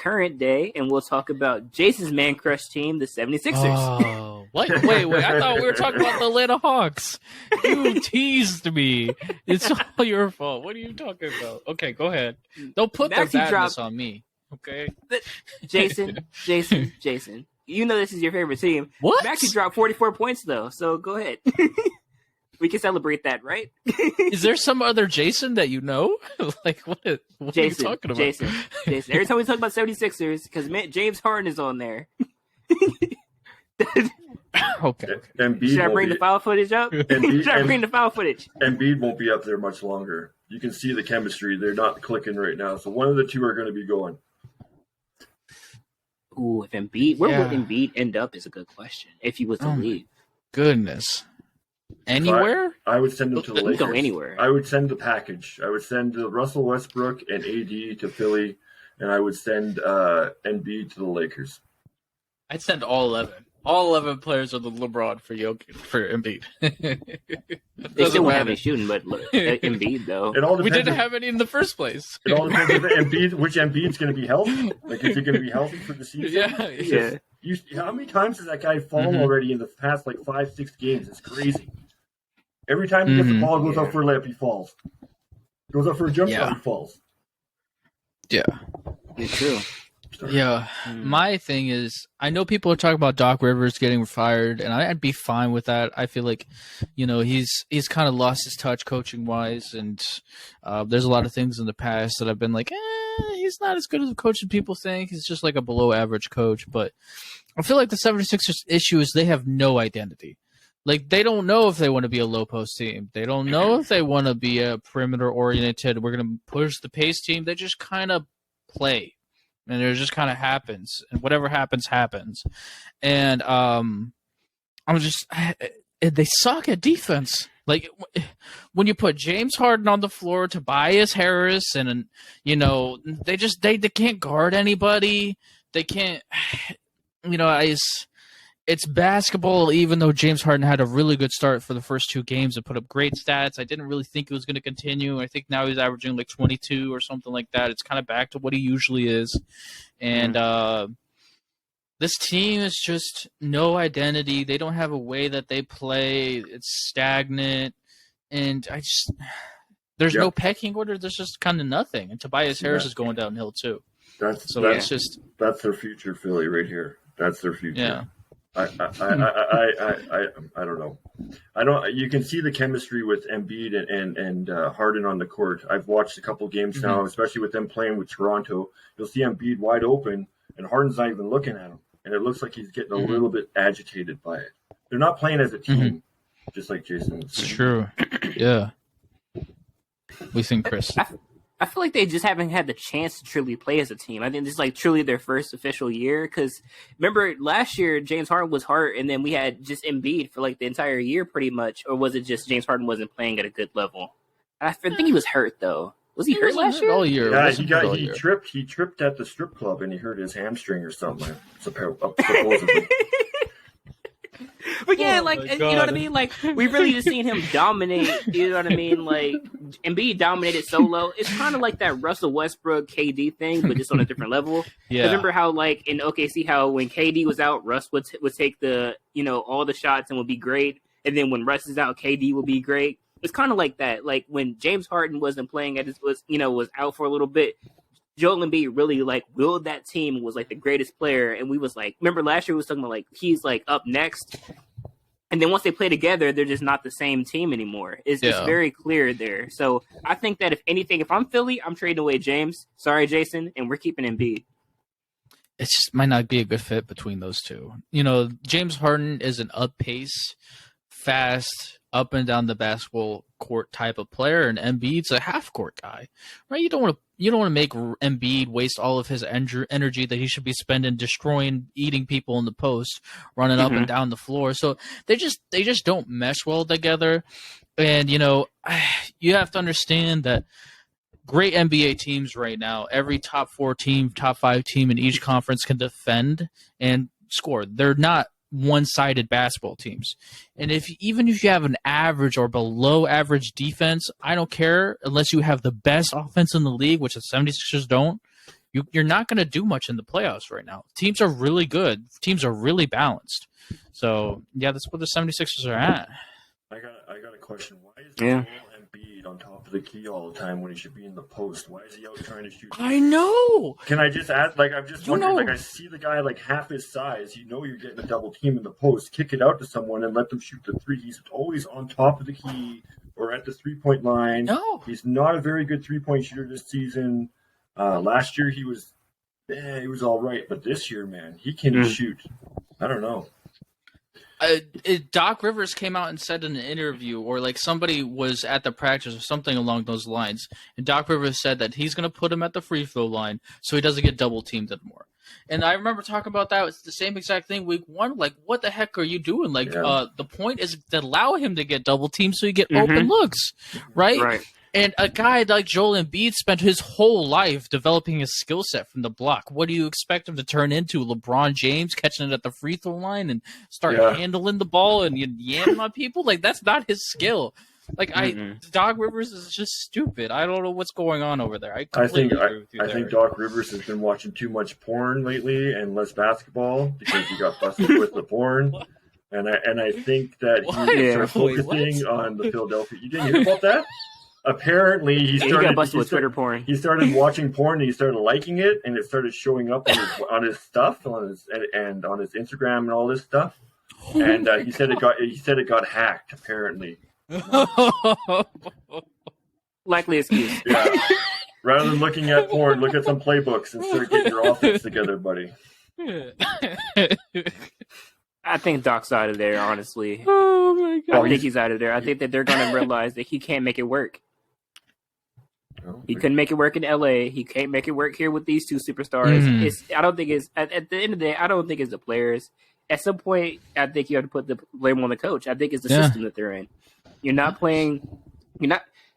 current day, and we'll talk about Jason's man crush team, the 76ers. Oh, what? Wait. I thought we were talking about the Atlanta Hawks. You teased me. It's all your fault. What are you talking about? Okay, go ahead. Don't put the badness on me. Okay. Jason. You know this is your favorite team. What? Maxey dropped 44 points, though, so go ahead. We can celebrate that, right? Is there some other Jason that you know? Like, what Jason, are you talking about? Jason. Every time we talk about 76ers, because James Harden is on there. Okay. Should I bring the foul footage up? Should I bring the foul footage? Embiid won't be up there much longer. You can see the chemistry. They're not clicking right now. So one of the two are going to be going. Ooh, if Embiid, where will Embiid end up is a good question. If he was to leave. Goodness. Anywhere? I would send him to the Lakers. Go anywhere. I would send the package. I would send Russell Westbrook and AD to Philly, and I would send Embiid to the Lakers. I'd send all 11. All 11 players of the LeBron for Embiid. They still won't have any shooting, but Embiid, thow. We didn't have any in the first place. It all depends which Embiid's going to be healthy. Like, is he going to be healthy for the season? Yeah. How many times has that guy fallen already in the past, 5-6 games? It's crazy. Every time he gets the ball, goes up for a layup, he falls. Goes up for a jump shot, he falls. Yeah. It's true. Yeah. My thing is, I know people are talking about Doc Rivers getting fired, and I'd be fine with that. I feel like, he's kind of lost his touch coaching-wise, and there's a lot of things in the past that I've been like, he's not as good as a coach as people think. He's just like a below-average coach. But I feel like the 76ers issue is they have no identity. Like, they don't know if they want to be a low-post team. They don't know if they want to be a perimeter-oriented, we're going to push the pace team. They just kind of play. And it just kind of happens. And whatever happens, happens. And they suck at defense. Like, when you put James Harden on the floor, Tobias Harris, and, they can't guard anybody. They can't, it's basketball, even though James Harden had a really good start for the first two games and put up great stats. I didn't really think it was going to continue. I think now he's averaging 22 or something like that. It's kind of back to what he usually is. And this team is just no identity. They don't have a way that they play. It's stagnant. And there's no pecking order. There's just kind of nothing. And Tobias Harris is going downhill too. That's their future, Philly, right here. That's their future. Yeah. I don't know. You can see the chemistry with Embiid and Harden on the court. I've watched a couple games now, especially with them playing with Toronto. You'll see Embiid wide open, and Harden's not even looking at him, and it looks like he's getting a little bit agitated by it. They're not playing as a team, just like Jason was saying. It's true. Yeah. What do you think, Chris? I feel like they just haven't had the chance to truly play as a team. I think this is truly their first official year. Because remember last year, James Harden was hurt, and then we had just Embiid for the entire year, pretty much. Or was it just James Harden wasn't playing at a good level? I think he was hurt though. Was he hurt last year? All year. Yeah, he tripped. He tripped at the strip club and he hurt his hamstring or something. Supposedly. But yeah, you know what I mean? We really just seen him dominate, you know what I mean? Embiid dominated solo. It's kind of like that Russell Westbrook KD thing, but just on a different level. Yeah. Remember how, in OKC, how when KD was out, Russ would take the, all the shots and would be great. And then when Russ is out, KD will be great. It's kind of like that. When James Harden wasn't playing, was out for a little bit, Joel Embiid really willed that team, was the greatest player, and we was remember last year we was talking about he's up next, and then once they play together, they're just not the same team anymore. It's very clear there. So I think that if I'm Philly, I'm trading away James. Sorry, Jason, and we're keeping Embiid. It just might not be a good fit between those two. James Harden is an up pace, fast, up and down the basketball court type of player, and Embiid's a half court guy, right? You don't want to make Embiid waste all of his energy that he should be spending destroying, eating people in the post, running up and down the floor. So they just don't mesh well together. And you have to understand that great NBA teams right now, every top 4 team, top 5 team in each conference can defend and score. They're not one-sided basketball teams. And even if you have an average or below average defense, I don't care unless you have the best offense in the league, which the 76ers don't. you're not going to do much in the playoffs right now. Teams are really good. Teams are really balanced. So, yeah, that's where the 76ers are at. I got a question. Why is Joel Embiid on top of the key all the time when he should be in the post? Why is he out trying to shoot? I know. Can I just add, I'm just wondering, I see the guy half his size. You're getting a double team in the post. Kick it out to someone and let them shoot the three. He's always on top of the key or at the 3-point line. No. He's not a very good 3-point shooter this season. Last year he was all right, but this year, man, he can shoot. I don't know. Doc Rivers came out and said in an interview, or somebody was at the practice or something along those lines, and Doc Rivers said that he's going to put him at the free throw line so he doesn't get double teamed anymore. And I remember talking about that. It's the same exact thing week one. What the heck are you doing? The point is to allow him to get double teamed so you get open looks, right? Right. And a guy like Joel Embiid spent his whole life developing his skill set from the block. What do you expect him to turn into? LeBron James catching it at the free throw line and start handling the ball and yamming on people? That's not his skill. Doc Rivers is just stupid. I don't know what's going on over there. I think Doc Rivers has been watching too much porn lately and less basketball because he got busted with the porn. And I think that he started focusing on the Philadelphia. You didn't hear about that? Apparently, he got busted with Twitter porn. He started watching porn and he started liking it, and it started showing up on his stuff, on his Instagram and all this stuff. And he said it got hacked. Apparently, likely excuse. Yeah. Rather than looking at porn, look at some playbooks and start getting your offense together, buddy. I think Doc's out of there, honestly. Oh my god! I think he's out of there. I think that they're going to realize that he can't make it work. He couldn't make it work in LA. He can't make it work here with these two superstars. I don't think it's at the end of the day. I don't think it's the players. At some point, I think you have to put the blame on the coach. I think it's the system that they're in. You're not playing.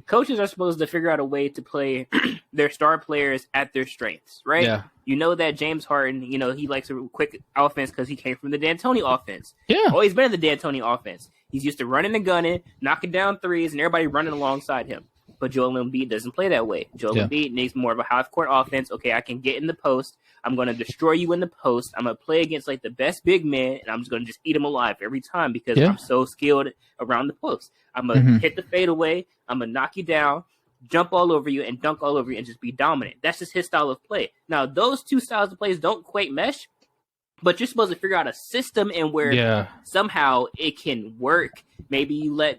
Coaches are supposed to figure out a way to play their star players at their strengths, right? Yeah. You know that James Harden, he likes a quick offense because he came from the D'Antoni offense. Yeah. Always been in the D'Antoni offense. He's used to running and gunning, knocking down threes, and everybody running alongside him. But Joel Embiid doesn't play that way. Joel Embiid needs more of a half-court offense. Okay, I can get in the post. I'm going to destroy you in the post. I'm going to play against the best big man, and I'm just going to just eat him alive every time because I'm so skilled around the post. I'm going to hit the fadeaway. I'm going to knock you down, jump all over you, and dunk all over you and just be dominant. That's just his style of play. Now, those two styles of plays don't quite mesh, but you're supposed to figure out a system and where somehow it can work. Maybe you let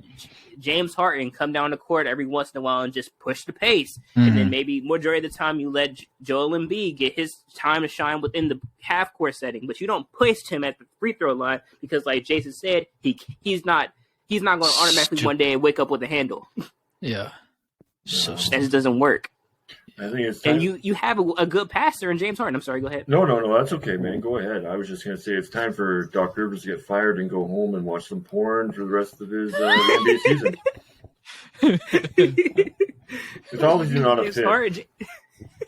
James Harden come down the court every once in a while and just push the pace. And then maybe majority of the time you let Joel Embiid get his time to shine within the half-court setting. But you don't push him at the free throw line because, like Jason said, he's not going to automatically one day wake up with a handle. Yeah. So that just doesn't work. I think it's time. And you have a good passer in James Harden. I'm sorry, go ahead. No, that's okay, man. Go ahead. I was just going to say it's time for Doc Rivers to get fired and go home and watch some porn for the rest of his NBA season. It's obviously not a fit. Hard.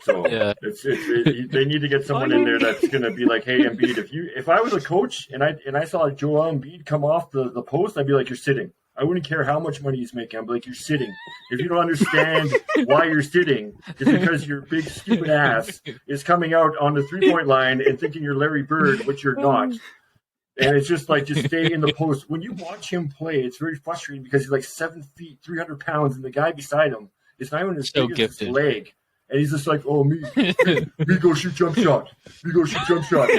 So they need to get someone in there that's going to be like, hey, Embiid, if I was a coach and I saw Joel Embiid come off the post, I'd be like, you're sitting. I wouldn't care how much money he's making. I'd be like, you're sitting. If you don't understand why you're sitting, it's because your big stupid ass is coming out on the 3-point line and thinking you're Larry Bird, which you're not. And it's just just stay in the post. When you watch him play, it's very frustrating because he's 7 feet, 300 pounds, and the guy beside him is not even as big as his leg. And he's just like, oh, me go shoot jump shot. Me go shoot jump shot.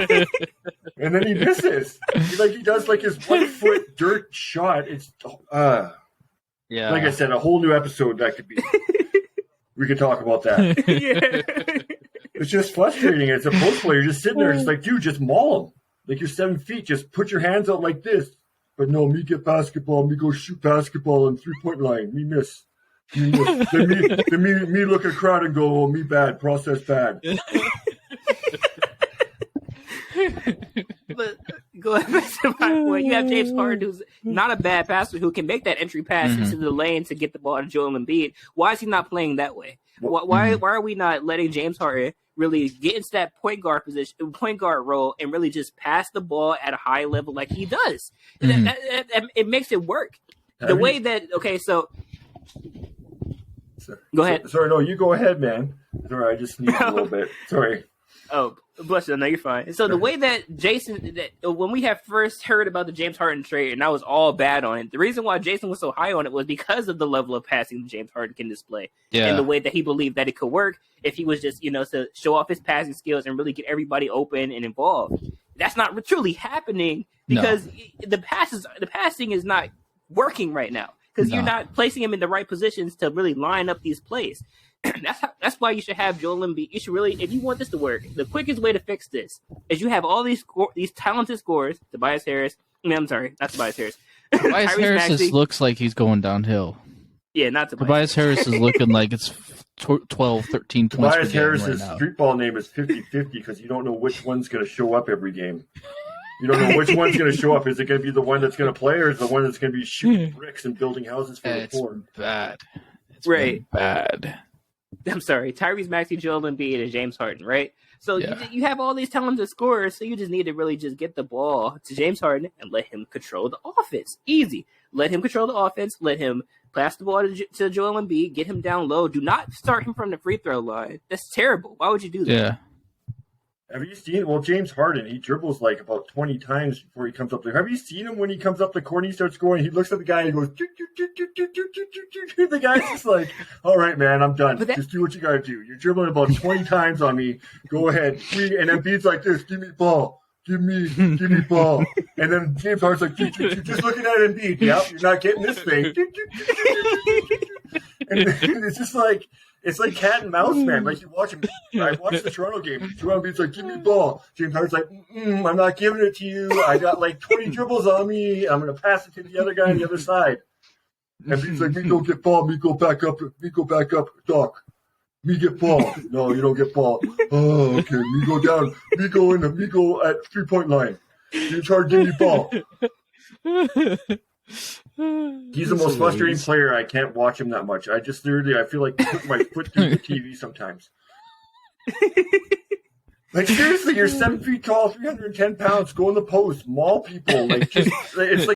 And then he misses. He does his 1 foot dirt shot. It's, like I said, a whole new episode that could be. We could talk about that. It's just frustrating. As a post player, you're just sitting there. It's like, dude, just maul him. You're 7 feet. Just put your hands out like this. But no, me get basketball. Me go shoot basketball on 3-point line. Me miss. Then me look at crowd and go, oh, me bad, process bad. But go ahead to my point. You have James Harden, who's not a bad passer, who can make that entry pass into the lane to get the ball to Joel Embiid. Why is he not playing that way? Why are we not letting James Harden really get into that point guard role, and really just pass the ball at a high level like he does? It makes it work. The way that go ahead. Sorry, no, you go ahead, man. Sorry, I just sneezed a little bit. Sorry. Oh, bless you. No, you're fine. So the way that when we had first heard about the James Harden trade, and I was all bad on it, the reason why Jason was so high on it was because of the level of passing that James Harden can display, and the way that he believed that it could work if he was just, to show off his passing skills and really get everybody open and involved. That's not truly happening because the passing is not working right now because you're not placing him in the right positions to really line up these plays. That's why you should have Joel Embiid. You should really, if you want this to work, the quickest way to fix this is you have all these talented scorers. Tobias Harris. I'm sorry, not Tobias Harris. Tobias Harris looks like he's going downhill. Yeah, not Tobias Harris is looking like it's 12, 13 points. Tobias Harris's street ball name is 50-50 because you don't know which one's going to show up every game. You don't know which one's going to show up. Is it going to be the one that's going to play, or is it the one that's going to be shooting bricks and building houses for the poor? Bad. It's right. Bad. I'm sorry, Tyrese Maxey, Joel Embiid, and James Harden, right? So you have all these talented scorers, so you just need to really just get the ball to James Harden and let him control the offense. Easy. Let him control the offense. Let him pass the ball to Joel Embiid. Get him down low. Do not start him from the free throw line. That's terrible. Why would you do that? Yeah. Have you seen? Well, James Harden, he dribbles like about 20 times before he comes up there. Have you seen him when he comes up the court and he starts scoring? He looks at the guy and he goes, the guy's just like, all right, man, I'm done. Just do what you got to do. You're dribbling about 20 times on me. Go ahead. And Embiid's like this, give me ball. Give me ball. And then James Harden's like, you're just looking at Embiid. Yep, you're not getting this thing. And it's just like, it's like cat and mouse, man. Like you watch him. I watched the Toronto game. Toronto Embiid's like, give me the ball. James Harden's like, I'm not giving it to you. I got like 20 dribbles on me. I'm going to pass it to the other guy on the other side. And Embiid's like, me go get ball. Me go back up. Doc. Me get ball. No, you don't get ball. Oh, okay. Me go down. Me go at 3-point line. James Harden, give me ball. He's the most frustrating player. I can't watch him that much. I feel like put my foot through the TV sometimes. Like seriously, you're 7 feet tall, 310 pounds. Go in the post, maul people. Like it's like